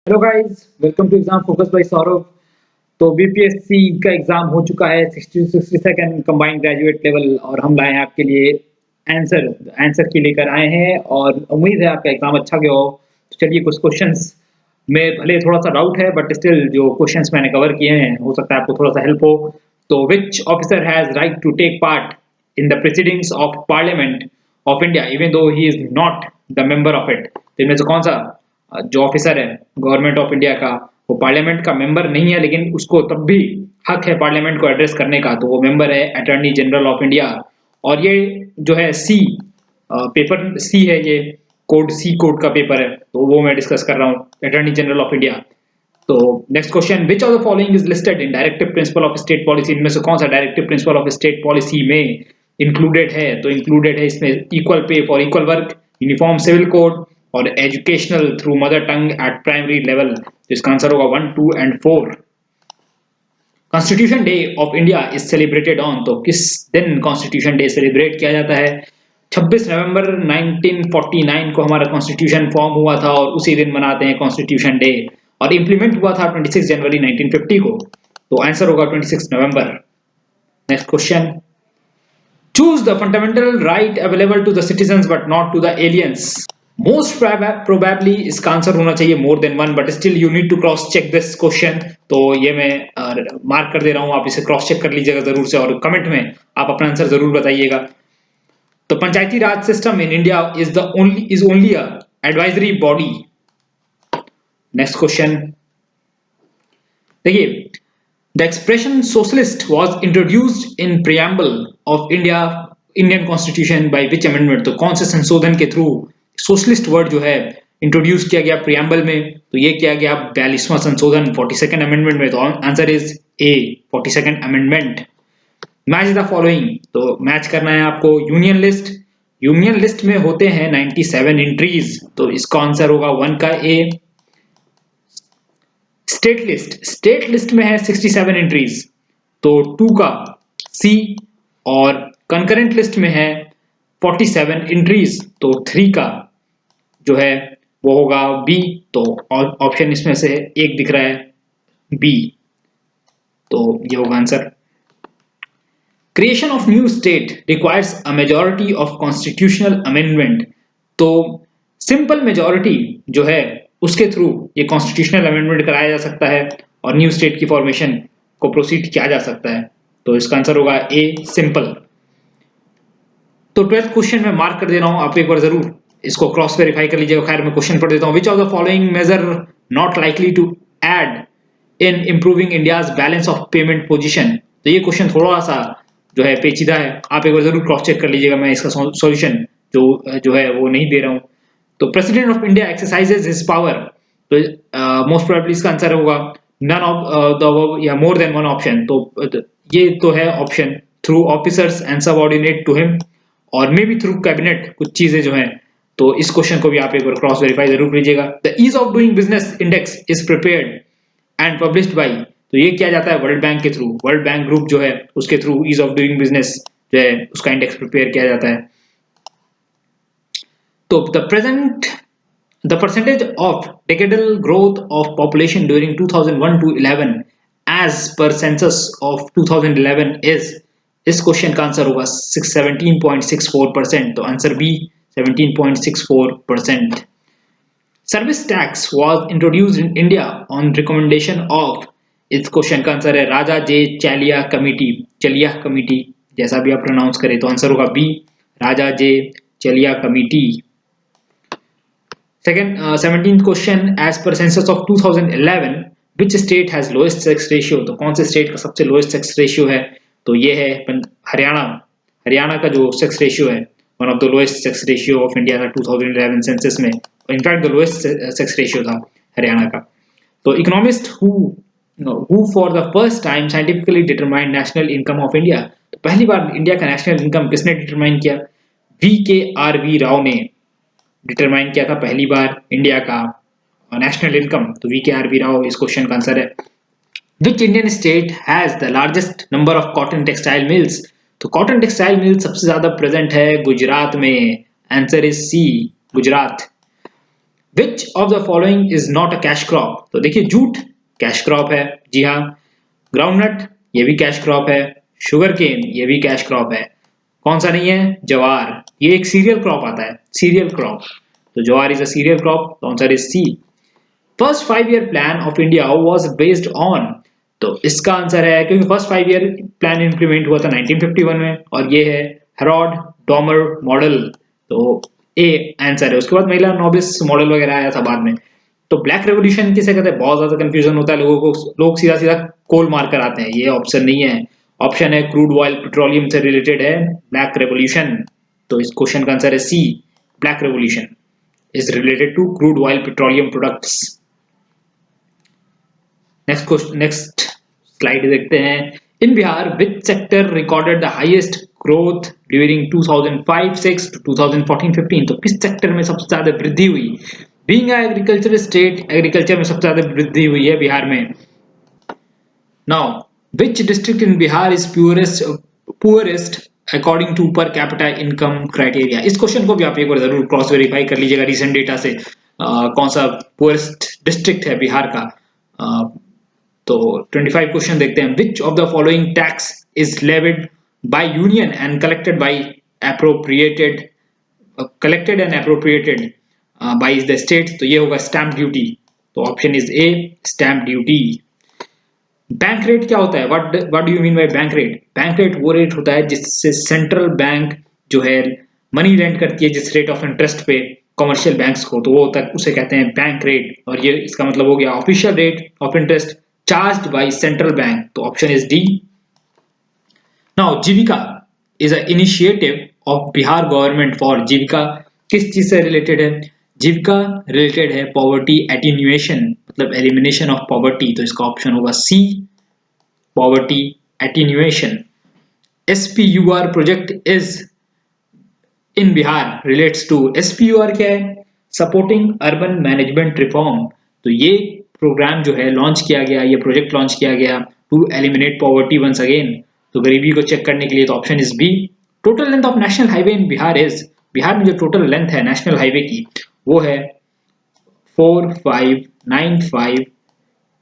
Hello guys, welcome to exam focus by Saurabh. तो BPSC का exam हो चुका है 62 कंबाइंड ग्रेजुएट लेवल और हम लाए हैं आपके लिए आंसर आंसर की लेकर आए हैं और उम्मीद है आपका एग्जाम अच्छा गया हो। तो चलिए कुछ क्वेश्चंस में भले थोड़ा सा डाउट है बट स्टिल जो क्वेश्चंस मैंने कवर किए हैं हो सकता है आपको थोड़ा सा हेल्प हो। तो which officer has right to take part in the proceedings of parliament of India even though he is not the member of it. तो इनमें से कौन सा जो ऑफिसर है गवर्नमेंट ऑफ इंडिया का वो पार्लियामेंट का मेंबर नहीं है लेकिन उसको तब भी हक है पार्लियामेंट को एड्रेस करने का, तो वो मेंबर है अटॉर्नी जनरल ऑफ इंडिया। और ये जो है सी पेपर सी है, ये कोड सी कोड का पेपर है, तो वो मैं डिस्कस कर रहा हूँ अटॉर्नी जनरल ऑफ इंडिया। तो next question, which of the following is listed in directive principle of state policy. इनमें से कौन सा directive principle of state policy में इंक्लूडेड है? तो इंक्लूडेड है इसमें equal pay for equal work, uniform civil code और educational through mother tongue at primary level. तो इसका आंसर होगा 1, 2 and 4। Constitution day of India is celebrated on. तो किस दिन कॉन्स्टिट्यूशन डे सेलिब्रेट किया जाता है? 26 नवंबर 1949 को हमारा कॉन्स्टिट्यूशन फॉर्म हुआ था और उसी दिन मनाते हैं कॉन्स्टिट्यूशन डे। और इंप्लीमेंट हुआ था 26 जनवरी 1950 को। तो आंसर होगा 26 November. Next question, choose the fundamental right available to the citizens but not to the aliens. Most probably इसका आंसर होना चाहिए more than one, but still you need to cross check this question. तो ये मैं mark कर दे रहा हूं, आप इसे क्रॉस चेक कर लीजिएगा जरूर से और कमेंट में आप अपना आंसर जरूर बताइएगा। तो panchayati raj system in India is only a advisory body. Next question देखिए, the expression socialist was introduced in preamble of Indian constitution by which amendment. तो कौन से संशोधन के थ्रू सोशलिस्ट वर्ड जो है इंट्रोड्यूस किया गया प्रियम्बल में? तो ये किया गया 42वां संशोधन 42nd अमेंडमेंट में। तो answer is a 42nd amendment. Match the following, तो मैच करना है आपको। यूनियन लिस्ट में होते हैं 97 एंट्रीज, तो इसका आंसर होगा 1 का ए। स्टेट लिस्ट में है 67 एंट्रीज, तो 2 का सी। और कंकरेंट लिस्ट में है 47 एंट्रीज, तो 3 का जो है वो होगा बी। तो ऑप्शन इसमें से एक दिख रहा है बी, तो ये होगा answer. Creation of new state requires a majority of constitutional amendment. तो सिंपल मेजॉरिटी जो है उसके थ्रू ये कॉन्स्टिट्यूशनल अमेंडमेंट कराया जा सकता है और न्यू स्टेट की फॉर्मेशन को प्रोसीड किया जा सकता है। तो इसका आंसर होगा ए सिंपल। तो 12th क्वेश्चन में मार्क कर दे रहा हूं, आप एक बार जरूर इसको क्रॉस वेरीफाई कर लीजिएगा। खैर मैं क्वेश्चन पढ़ देता हूं। Which of the following measure not likely to aid in improving India's balance of payment position. तो ये क्वेश्चन थोड़ा सा जो है पेचीदा है, आप एक बार जरूर क्रॉस चेक कर लीजिएगा। मैं इसका सॉल्यूशन जो है वो नहीं दे रहा हूं। तो president of India exercises his power. तो मोस्ट प्रोबेबली इसका आंसर होगा नन ऑफ द या मोर देन वन ऑप्शन। तो ये तो है option through officers and subordinate to him और मे बी थ्रू कैबिनेट कुछ चीजें जो हैं। तो इस क्वेश्चन को भी आप एक बार क्रॉस वेरीफाई जरूर कीजिएगा। The ease of doing business index is prepared and published by. तो ये किया जाता है वर्ल्ड बैंक के थ्रू। वर्ल्ड बैंक ग्रुप जो है उसके through ease of doing business जो है उसका इंडेक्स प्रिपेयर किया जाता है। तो the percentage of decadal growth of population during 2001 to 11 as per census of 2011 is, इस क्वेश्चन का आंसर होगा 17.64%। तो answer B 17.64%। Service tax was introduced in India on recommendation of, इस क्वेश्चन का आंसर है राजा जे चलिया कमिटी जैसा भी आप प्रोनाउंस करें। तो आंसर होगा बी राजा जे चलिया committee. Second, 17th question, as per census of 2011, which state has lowest sex ratio? तो कौन से स्टेट का सबसे लोएस्ट सेक्स रेशियो है? तो ये है हरियाणा। हरियाणा का जो सेक्स रेशियो है one of the lowest sex ratio of India था 2011 सेंसस में। In fact the lowest sex ratio था हरियाणा का। तो economist who for the first time scientifically determined national income of India. तो पहली बार इंडिया का नेशनल इनकम किसने डिटरमाइन किया? VKRV राव ने डिटरमाइन किया था पहली बार इंडिया का नेशनल इनकम। तो VKRV राव इस क्वेश्चन का आंसर है। विच Indian state has the largest number of cotton textile mills. तो कॉटन टेक्सटाइल मिल सबसे ज्यादा प्रेजेंट है गुजरात में। Answer is C Gujarat. Which of the following is not a cash crop? तो देखिए जूट कैश क्रॉप है, जी हाँ। ग्राउंडनट ये भी कैश क्रॉप है। शुगर केन ये भी कैश क्रॉप है। कौन सा नहीं है? जवार, ये एक सीरियल क्रॉप आता है, सीरियल क्रॉप। तो jowar is a cereal crop, तो answer is C. First 5 year plan of India was based on, तो इसका आंसर है, क्योंकि फर्स्ट 5 ईयर प्लान इंप्लीमेंट हुआ था 1951 में, और ये है हेरोड डॉमर मॉडल। तो ए आंसर है। उसके बाद महिला नोबिस मॉडल वगैरह आया था बाद में। तो ब्लैक रेवोल्यूशन किसे कहते हैं? बहुत ज्यादा कंफ्यूजन होता है लोगों को, लोग सीधा सीधा कोल मार कर आते हैं, ये ऑप्शन नहीं है। ऑप्शन है क्रूड ऑयल पेट्रोलियम से रिलेटेड है ब्लैक रेवोल्यूशन। तो इस क्वेश्चन का आंसर है C, black revolution is related to crude oil petroleum products. Next question, next slide देखते हैं। In Bihar, which sector recorded the highest growth during 2005-6 to 2014-15? तो किस सेक्टर में सबसे ज्यादा वृद्धि हुई? Being a agriculture state, agriculture में सबसे ज्यादा वृद्धि हुई है बिहार में। Now, which district in Bihar is poorest according to per capita income criteria? इस क्वेश्चन को भी आप एक बार जरूर क्रॉस वेरीफाई कर लीजिएगा रिसेंट डेटा से। कौन सा पुअरेस्ट डिस्ट्रिक्ट है बिहार का? तो 25 क्वेश्चन देखते हैं। विच of the following tax is levied by union and collected and appropriated by the state? तो ये होगा स्टैम्प ड्यूटी। तो option is a, stamp duty. Bank rate क्या होता है? What do you mean by bank rate? Bank rate वो rate होता है जिससे सेंट्रल बैंक जो है मनी लेंड करती है, जिस रेट ऑफ इंटरेस्ट पे कमर्शियल बैंक्स को, तो वो होता है, उसे कहते हैं बैंक रेट। और ये इसका मतलब हो गया official rate of interest charged by central bank. तो option is D. Now Jeevika is a initiative of Bihar government for, Jeevika किस चीज से रिलेटेड है? जीविका रिलेटेड है पॉवर्टी एटीन्यूएशन, मतलब एलिमिनेशन ऑफ पॉवर्टी। तो इसका ऑप्शन होगा C, poverty attenuation. SPUR project is in Bihar relates to, SPUR क्या है? Supporting urban management reform. तो ये प्रोग्राम जो है लॉन्च किया गया, ये प्रोजेक्ट लॉन्च किया गया to eliminate poverty once again. तो गरीबी को चेक करने के लिए। तो option is B. Total length of national highway in Bihar is, Bihar में जो टोटल लेंथ है नेशनल हाईवे की वो है 4595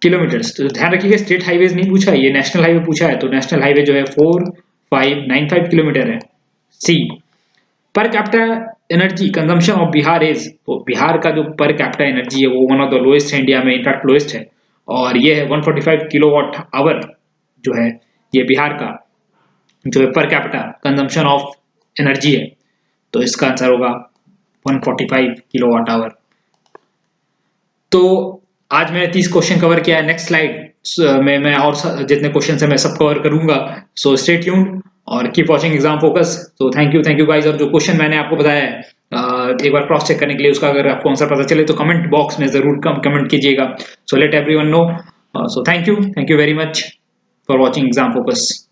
किलोमीटर्स। तो ध्यान रखिएगा स्टेट हाईवेज नहीं पूछा है, ये नेशनल हाईवे पूछा है। तो नेशनल हाईवे जो है 4595 किलोमीटर है, C. Per capita energy consumption of Bihar is, तो बिहार का जो पर कैपिटा एनर्जी है वो वन ऑफ द लोएस्ट है इंडिया में, इनफैक्ट लोएस्ट है। और ये है 145 किलोवाट आवर जो है ये बिहार का जो है per capita consumption of energy है। तो इसका आंसर होगा 145 किलोवाट आवर। तो आज मैंने 30 क्वेश्चन कवर किया है। नेक्स्ट स्लाइड में मैं और जितने क्वेश्चन है मैं सब कवर करूंगा। सो स्टे ट्यून्ड और कीप वॉचिंग एग्जाम फोकस। तो थैंक यू गाइस। और जो क्वेश्चन मैंने आपको बताया है एक बार क्रॉस चेक करने के लिए, उसका अगर आपको आंसर पता चले तो कमेंट बॉक्स में जरूर कमेंट कीजिएगा। So let everyone know. So thank you very much for watching exam focus.